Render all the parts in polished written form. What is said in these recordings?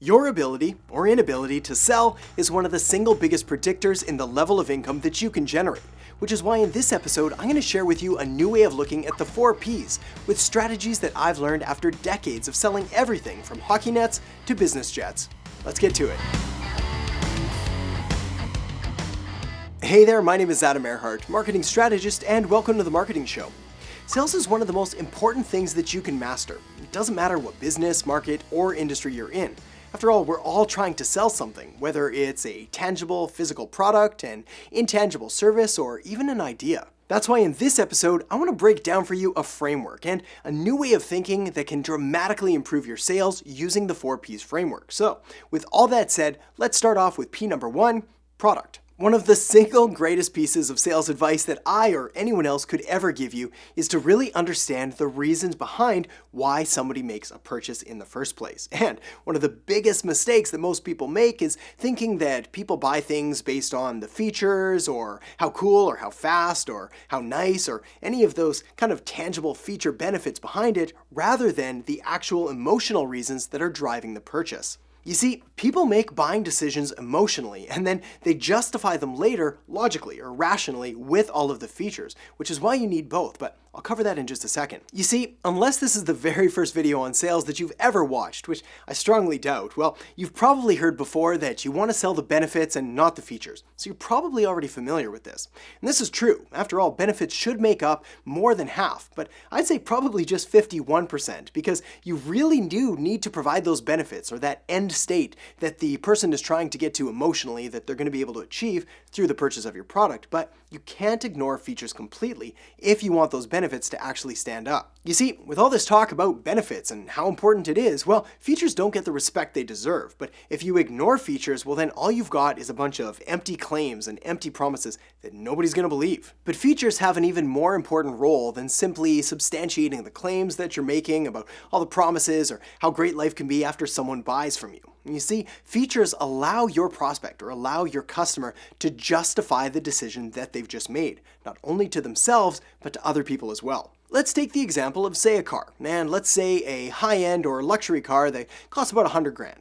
Your ability or inability to sell is one of the single biggest predictors in the level of income that you can generate, which is why in this episode I'm going to share with you a new way of looking at the 4 Ps with strategies that I've learned after decades of selling everything from hockey nets to business jets. Let's get to it. Hey there, my name is Erhart, marketing strategist, and welcome to the Marketing Show. Sales is one of the most important things that you can master. It doesn't matter what business, market, or industry you're in. After all, we're all trying to sell something, whether it's a tangible physical product, an intangible service, or even an idea. That's why in this episode, I want to break down for you a framework and a new way of thinking that can dramatically improve your sales using the 4 Ps framework. So, with all that said, let's start off with P number 1, product. One of the single greatest pieces of sales advice that I or anyone else could ever give you is to really understand the reasons behind why somebody makes a purchase in the first place. And one of the biggest mistakes that most people make is thinking that people buy things based on the features or how cool or how fast or how nice or any of those kind of tangible feature benefits behind it rather than the actual emotional reasons that are driving the purchase. You see, people make buying decisions emotionally, and then they justify them later logically or rationally with all of the features, which is why you need both, but I'll cover that in just a second. You see, unless this is the very first video on sales that you've ever watched, which I strongly doubt, well, you've probably heard before that you want to sell the benefits and not the features, so you're probably already familiar with this. And this is true. After all, benefits should make up more than half, but I'd say probably just 51%, because you really do need to provide those benefits or that end state that the person is trying to get to emotionally that they're going to be able to achieve through the purchase of your product, but you can't ignore features completely if you want those benefits to actually stand up. You see, with all this talk about benefits and how important it is, well, features don't get the respect they deserve, but if you ignore features, well then all you've got is a bunch of empty claims and empty promises that nobody's going to believe. But features have an even more important role than simply substantiating the claims that you're making about all the promises or how great life can be after someone buys from you. You see, features allow your prospect or allow your customer to justify the decision that they've just made, not only to themselves, but to other people as well. Let's take the example of, say, a car, and let's say a high-end or luxury car that costs about $100,000.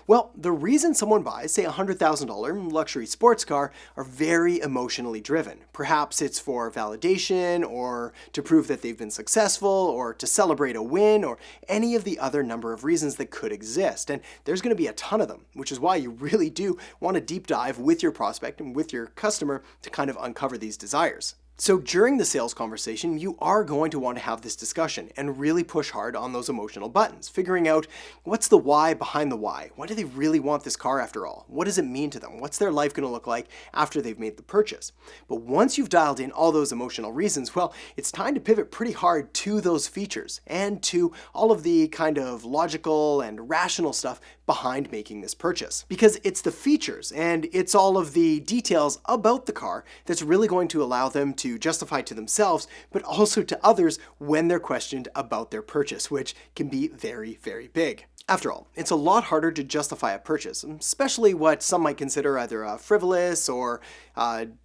Well, the reason someone buys, say, a $100,000 luxury sports car are very emotionally driven. Perhaps it's for validation or to prove that they've been successful or to celebrate a win or any of the other number of reasons that could exist. And there's going to be a ton of them, which is why you really do want to deep dive with your prospect and with your customer to kind of uncover these desires. So during the sales conversation, you are going to want to have this discussion and really push hard on those emotional buttons, figuring out what's the why behind the why. Why do they really want this car after all? What does it mean to them? What's their life going to look like after they've made the purchase? But once you've dialed in all those emotional reasons, well, it's time to pivot pretty hard to those features and to all of the kind of logical and rational stuff behind making this purchase. Because it's the features and it's all of the details about the car that's really going to allow them to justify to themselves, but also to others when they're questioned about their purchase, which can be very, very big. After all, it's a lot harder to justify a purchase, especially what some might consider either a frivolous or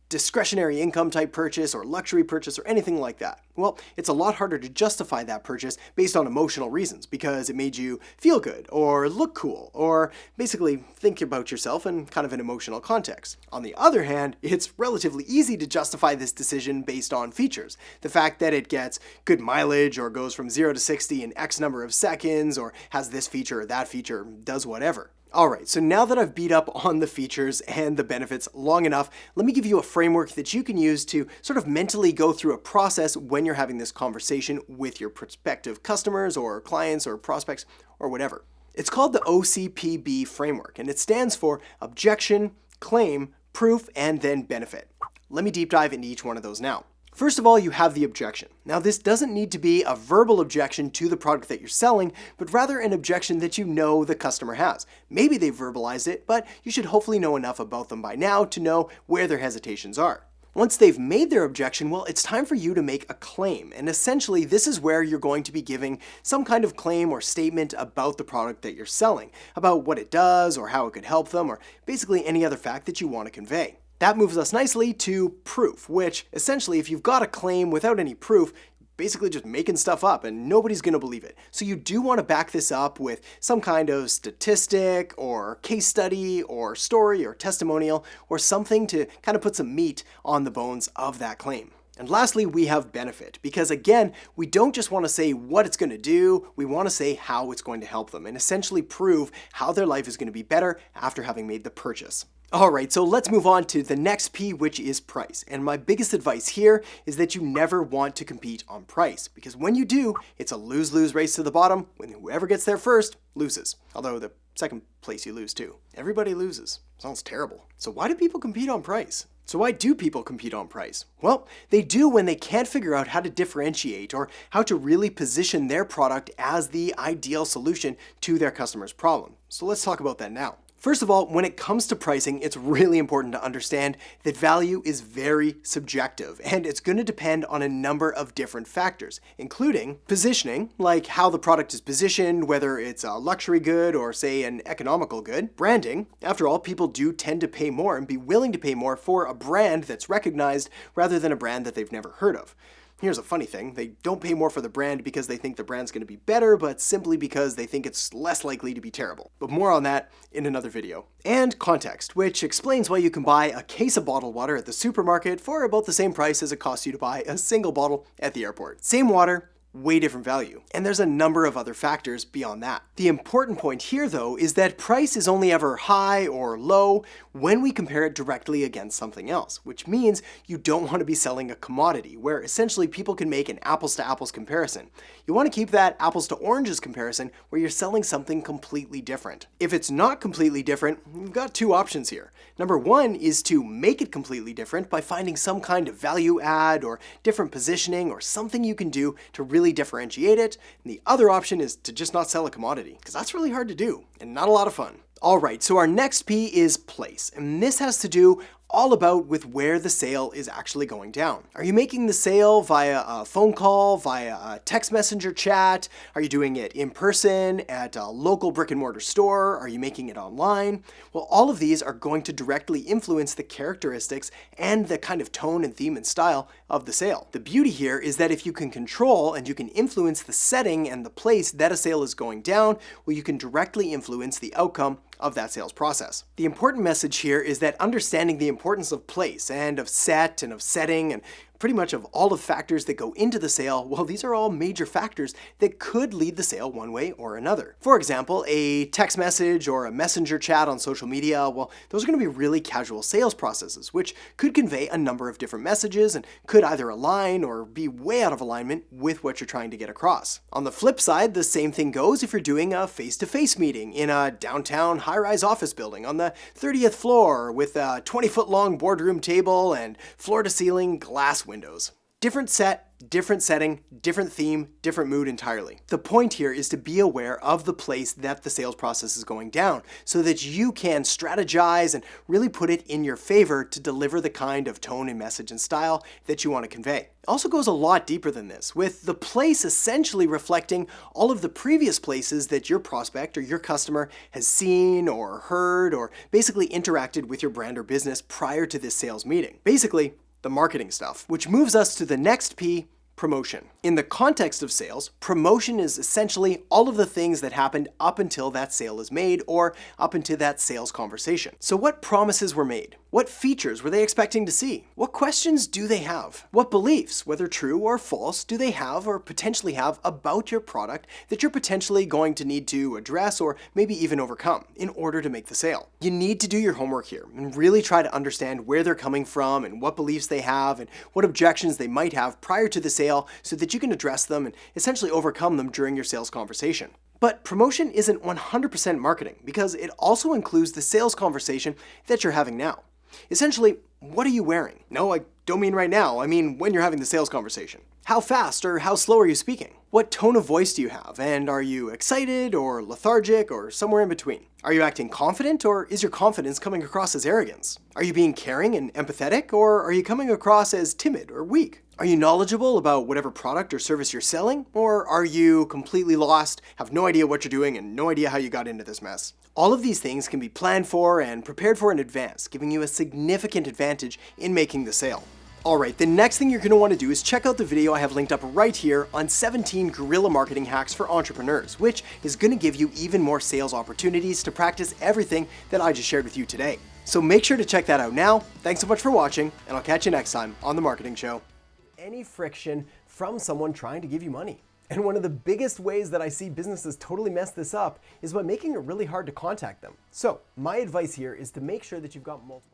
discretionary income type purchase or luxury purchase or anything like that. Well, it's a lot harder to justify that purchase based on emotional reasons because it made you feel good or look cool or basically think about yourself in kind of an emotional context. On the other hand, it's relatively easy to justify this decision based on features. The fact that it gets good mileage or goes from 0 to 60 in X number of seconds or has this feature or that feature, does whatever. Alright, so now that I've beat up on the features and the benefits long enough, let me give you a framework that you can use to sort of mentally go through a process when you're having this conversation with your prospective customers or clients or prospects or whatever. It's called the OCPB framework, and it stands for objection, claim, proof, and then benefit. Let me deep dive into each one of those now. First of all, you have the objection. Now, this doesn't need to be a verbal objection to the product that you're selling, but rather an objection that you know the customer has. Maybe they've verbalized it, but you should hopefully know enough about them by now to know where their hesitations are. Once they've made their objection, well, it's time for you to make a claim. And essentially, this is where you're going to be giving some kind of claim or statement about the product that you're selling, about what it does or how it could help them, or basically any other fact that you want to convey. That moves us nicely to proof, which essentially, if you've got a claim without any proof, basically just making stuff up and nobody's going to believe it. So you do want to back this up with some kind of statistic or case study or story or testimonial or something to kind of put some meat on the bones of that claim. And lastly, we have benefit, because again, we don't just want to say what it's going to do, we want to say how it's going to help them and essentially prove how their life is going to be better after having made the purchase. Alright, so let's move on to the next P, which is price. And my biggest advice here is that you never want to compete on price, because when you do, it's a lose-lose race to the bottom, when whoever gets there first loses. Although the second place you lose too. Everybody loses. Sounds terrible. So why do people compete on price? So why do people compete on price? Well, they do when they can't figure out how to differentiate or how to really position their product as the ideal solution to their customer's problem. So let's talk about that now. First of all, when it comes to pricing, it's really important to understand that value is very subjective, and it's going to depend on a number of different factors, including positioning, like how the product is positioned, whether it's a luxury good or say an economical good. Branding, after all, people do tend to pay more and be willing to pay more for a brand that's recognized rather than a brand that they've never heard of. Here's a funny thing, they don't pay more for the brand because they think the brand's going to be better, but simply because they think it's less likely to be terrible. But more on that in another video. And context, which explains why you can buy a case of bottled water at the supermarket for about the same price as it costs you to buy a single bottle at the airport. Same water, way different value. And there's a number of other factors beyond that. The important point here though is that price is only ever high or low when we compare it directly against something else, which means you don't want to be selling a commodity where essentially people can make an apples to apples comparison. You want to keep that apples to oranges comparison where you're selling something completely different. If it's not completely different, you've got two options here. Number one is to make it completely different by finding some kind of value add or different positioning or something you can do to really differentiate it. And the other option is to just not sell a commodity, because that's really hard to do and not a lot of fun. Alright, so our next P is place, and this has to do all about with where the sale is actually going down. Are you making the sale via a phone call, via a text messenger chat? Are you doing it in person at a local brick and mortar store? Are you making it online? Well, all of these are going to directly influence the characteristics and the kind of tone and theme and style of the sale. The beauty here is that if you can control and you can influence the setting and the place that a sale is going down, well, you can directly influence the outcome of that sales process. The important message here is that understanding the importance of place and of set and of setting and pretty much of all of the factors that go into the sale, well, these are all major factors that could lead the sale one way or another. For example, a text message or a messenger chat on social media, well, those are going to be really casual sales processes, which could convey a number of different messages and could either align or be way out of alignment with what you're trying to get across. On the flip side, the same thing goes if you're doing a face-to-face meeting in a downtown high-rise office building on the 30th floor with a 20-foot-long boardroom table and floor-to-ceiling glass windows. Different set, different setting, different theme, different mood entirely. The point here is to be aware of the place that the sales process is going down so that you can strategize and really put it in your favor to deliver the kind of tone and message and style that you want to convey. It also goes a lot deeper than this, with the place essentially reflecting all of the previous places that your prospect or your customer has seen or heard or basically interacted with your brand or business prior to this sales meeting. Basically, the marketing stuff, which moves us to the next P, promotion. In the context of sales, promotion is essentially all of the things that happened up until that sale is made or up until that sales conversation. So what promises were made? What features were they expecting to see? What questions do they have? What beliefs, whether true or false, do they have or potentially have about your product that you're potentially going to need to address or maybe even overcome in order to make the sale? You need to do your homework here and really try to understand where they're coming from and what beliefs they have and what objections they might have prior to the sale so that you can address them and essentially overcome them during your sales conversation. But promotion isn't 100% marketing because it also includes the sales conversation that you're having now. Essentially, what are you wearing? No, I don't mean right now. I mean when you're having the sales conversation. How fast or how slow are you speaking? What tone of voice do you have? And are you excited or lethargic or somewhere in between? Are you acting confident or is your confidence coming across as arrogance? Are you being caring and empathetic or are you coming across as timid or weak? Are you knowledgeable about whatever product or service you're selling? Or are you completely lost, have no idea what you're doing and no idea how you got into this mess? All of these things can be planned for and prepared for in advance, giving you a significant advantage in making the sale. Alright, the next thing you're going to want to do is check out the video I have linked up right here on 17 guerrilla marketing hacks for entrepreneurs, which is going to give you even more sales opportunities to practice everything that I just shared with you today. So make sure to check that out now. Thanks so much for watching, and I'll catch you next time on The Marketing Show. Any friction from someone trying to give you money. And one of the biggest ways that I see businesses totally mess this up is by making it really hard to contact them. So my advice here is to make sure that you've got multiple